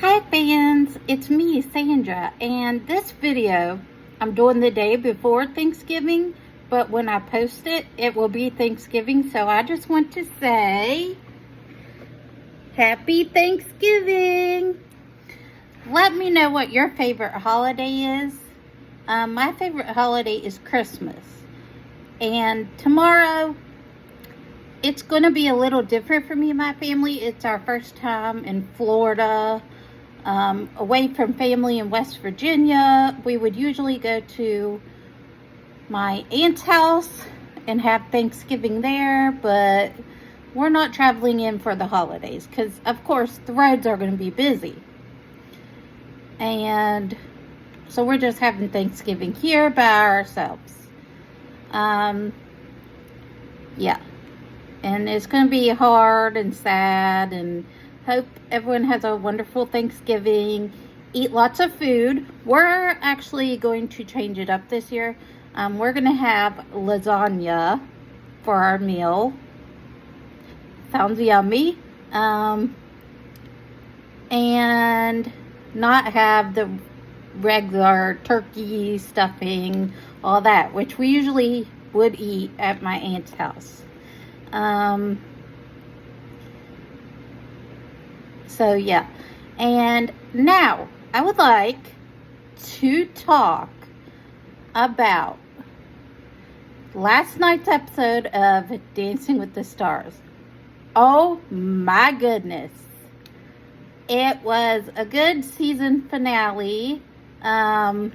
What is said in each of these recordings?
Hi fans, it's me Sandra, and this video I'm doing the day before Thanksgiving, but when I post it, it will be Thanksgiving, so I just want to say Happy Thanksgiving! Let me know what your favorite holiday is. My favorite holiday is Christmas, and tomorrow it's going to be a little different for me and my family. It's our first time in Florida. Away from family in West Virginia. We would usually go to my aunt's house and have Thanksgiving there, but we're not traveling in for the holidays because, of course, the roads are going to be busy. And so we're just having Thanksgiving here by ourselves. Yeah. And it's going to be hard and sad, and hope everyone has a wonderful Thanksgiving. Eat lots of food. We're actually going to change it up this year. We're going to have lasagna for our meal. Sounds yummy. And not have the regular turkey, stuffing, all that, which we usually would eat at my aunt's house. So yeah, and now I would like to talk about last night's episode of Dancing with the Stars. Oh my goodness. It was a good season finale. And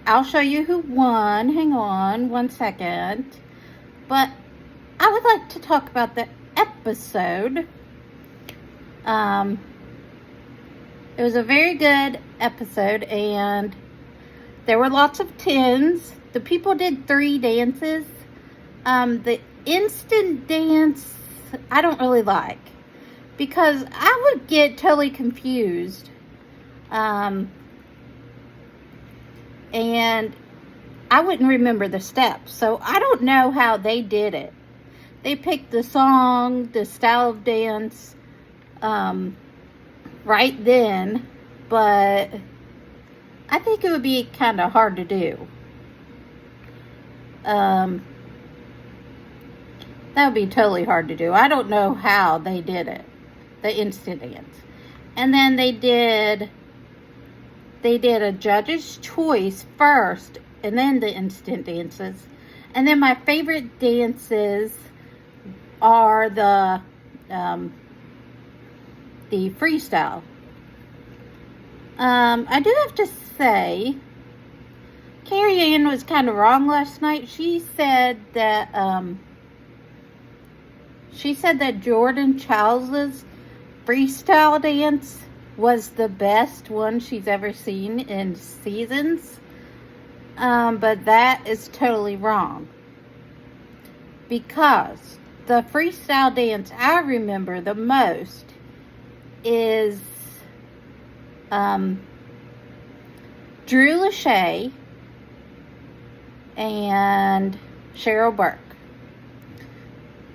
I'll show you who won. Hang on one second. But I would like to talk about the episode. It was a very good episode, and there were lots of tens. The people did 3 dances. The instant dance, I don't really like, because I would get totally confused. And I wouldn't remember the steps, so I don't know how they did it. They picked the song, the style of dance, right then, but I think it would be kind of hard to do. That would be totally hard to do. I don't know how they did it, the instant dance. And then they did a judge's choice first, and then the instant dances. And then my favorite dances are the freestyle. I do have to say, Carrie Ann was kind of wrong last night. She said that Jordan Childs' freestyle dance was the best one she's ever seen in seasons. But that is totally wrong. Because the freestyle dance I remember the most is Drew Lachey and Cheryl Burke.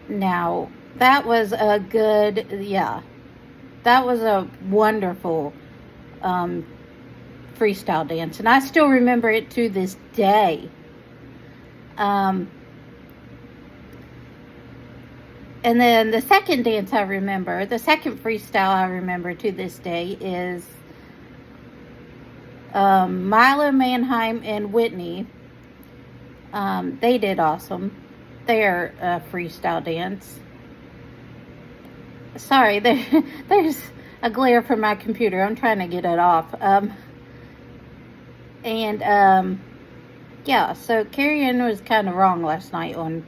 Now, that was a good, that was a wonderful freestyle dance, and I still remember it to this day. And then the second dance I remember, the second freestyle I remember to this day is Milo Manheim and Whitney. They did awesome. Their freestyle dance. Sorry, there's a glare from my computer. I'm trying to get it off. Yeah, so Carrie Ann was kind of wrong last night on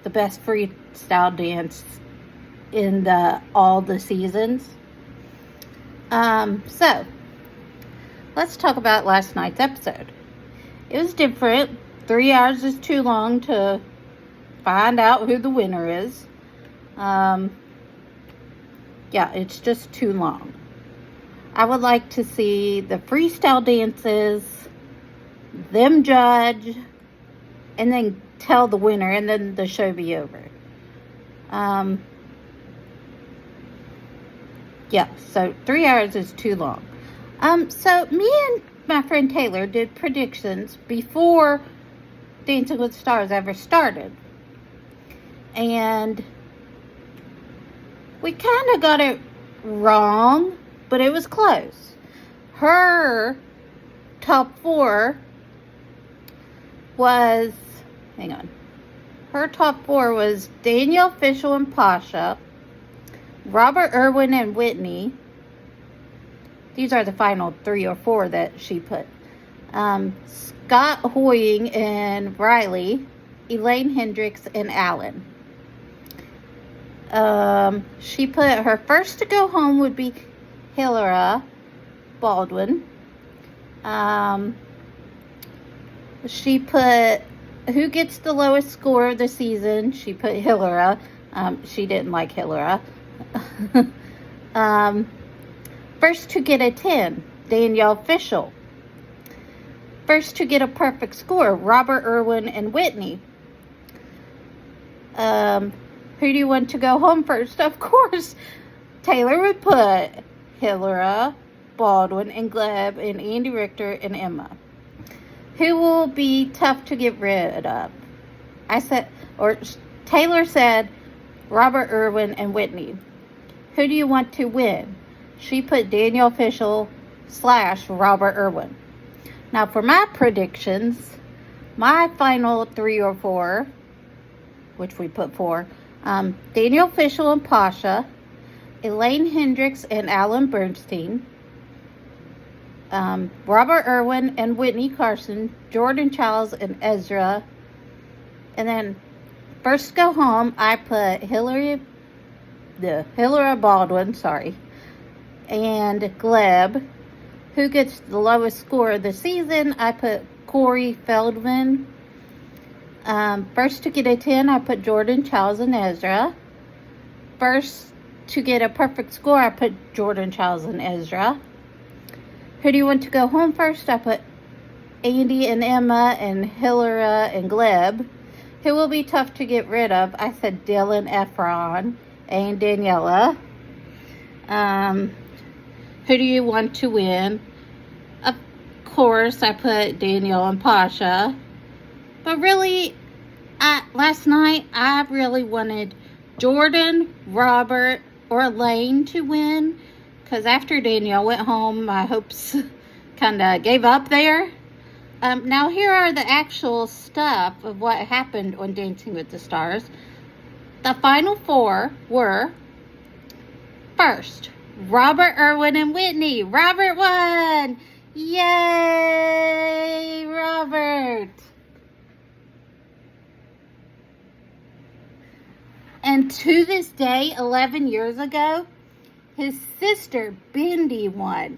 the best freestyle dance in all the seasons. So let's talk about last night's episode. It was different. 3 hours is too long to find out who the winner is. Yeah, it's just too long. I would like to see the freestyle dances, them judge, and then tell the winner, and then the show be over. Yeah, so 3 hours is too long. So me and my friend Taylor did predictions before Dancing with the Stars ever started. And we kind of got it wrong, but it was close. Her top 4 was, hang on. Her top 4 was Danielle Fishel and Pasha, Robert Irwin and Whitney. These are the final 3 or 4 that she put. Scott Hoying and Riley, Elaine Hendricks and Alan. She put her first to go home would be Hilary Baldwin. She put who gets the lowest score of the season. She put Hilary. She didn't like Hilary. First to get a 10, Danielle Fishel. First to get a perfect score, Robert Irwin and Whitney. Who do you want to go home first? Of course, Taylor would put Hilary Baldwin and Gleb and Andy Richter and Emma. Who will be tough to get rid of? Taylor said Robert Irwin and Whitney. Who do you want to win? She put Danielle Fishel / Robert Irwin. Now for my predictions, my final 3 or 4, which we put 4, Danielle Fishel and Pasha, Elaine Hendricks and Alan Bernstein, Robert Irwin and Whitney Carson, Jordan Childs and Ezra, and then first to go home, I put Hilary Baldwin, and Gleb. Who gets the lowest score of the season? I put Corey Feldman. First to get a 10, I put Jordan Childs and Ezra. First to get a perfect score, I put Jordan Childs and Ezra. Who do you want to go home first? I put Andy and Emma and Hilary and Gleb. Who will be tough to get rid of? I said Dylan Efron and Daniela. Who do you want to win? Of course, I put Danielle and Pasha. But really, last night, I really wanted Jordan, Robert, or Elaine to win. Because after Danielle went home, my hopes kind of gave up there. Now, here are the actual stuff of what happened on Dancing with the Stars. The final 4 were, first, Robert Irwin and Whitney. Robert won! Yay, Robert! And to this day, 11 years ago, his sister, Bindi, won.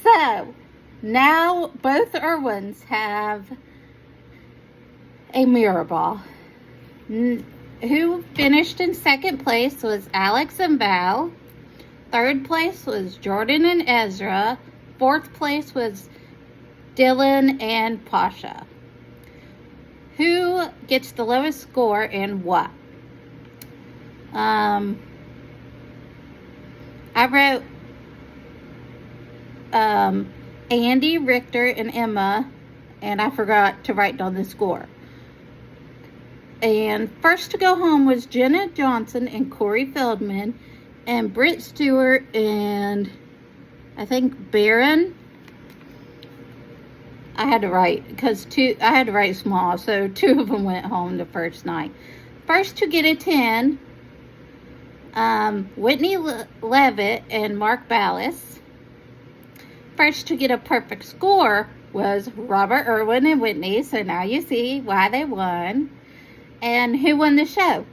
So, now both Irwins have a mirror ball. Who finished in second place was Alex and Val. Third place was Jordan and Ezra. Fourth place was Dylan and Pasha. Who gets the lowest score and what? I wrote Andy, Richter, and Emma, and I forgot to write down the score. And first to go home was Jenna Johnson and Corey Feldman, and Britt Stewart and I think Barron. I had to write small, so 2 of them went home the first night. First to get a 10, Whitney Levitt and Mark Ballas. First to get a perfect score was Robert Irwin and Whitney, so now you see why they won. And who won the show?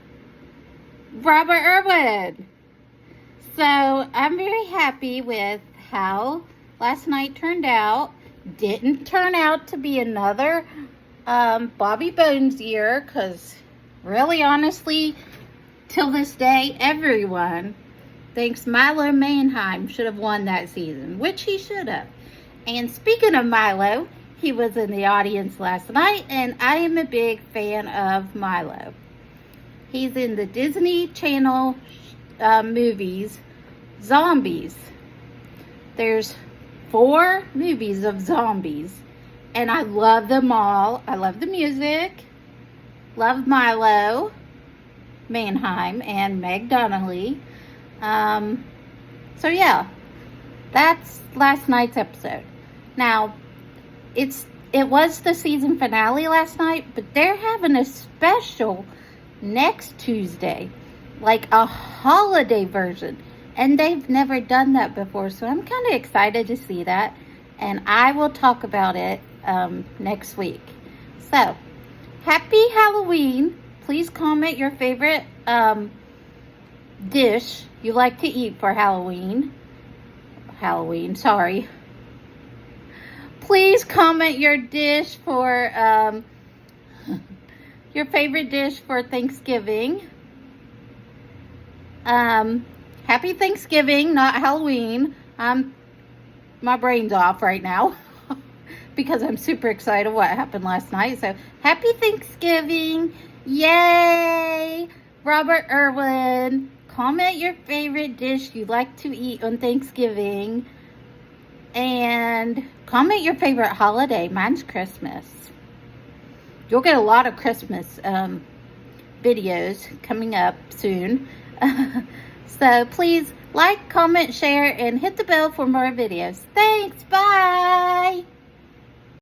Robert Irwin. So I'm very happy with how last night turned out. Didn't turn out to be another Bobby Bones year, because really, honestly, till this day, everyone thinks Milo Manheim should have won that season, which he should have. And speaking of Milo, he was in the audience last night, and I am a big fan of Milo. He's in the Disney Channel movies, zombies. There's 4 movies of zombies, and I love them all. I love the music. Love Milo Manheim and Meg Donnelly. So yeah, that's last night's episode. Now, it was the season finale last night, but they're having a special next Tuesday, like a holiday version, and they've never done that before, so I'm kind of excited to see that, and I will talk about it next week. So, happy Halloween. Please comment your favorite dish you like to eat for Halloween. Sorry. Please comment your dish for your favorite dish for Thanksgiving. Happy Thanksgiving, not Halloween. My brain's off right now because I'm super excited what happened last night. So happy Thanksgiving. Yay! Robert Irwin, comment your favorite dish you like to eat on Thanksgiving. And comment your favorite holiday. Mine's Christmas. You'll get a lot of Christmas videos coming up soon. So please like, comment, share, and hit the bell for more videos. Thanks. Bye.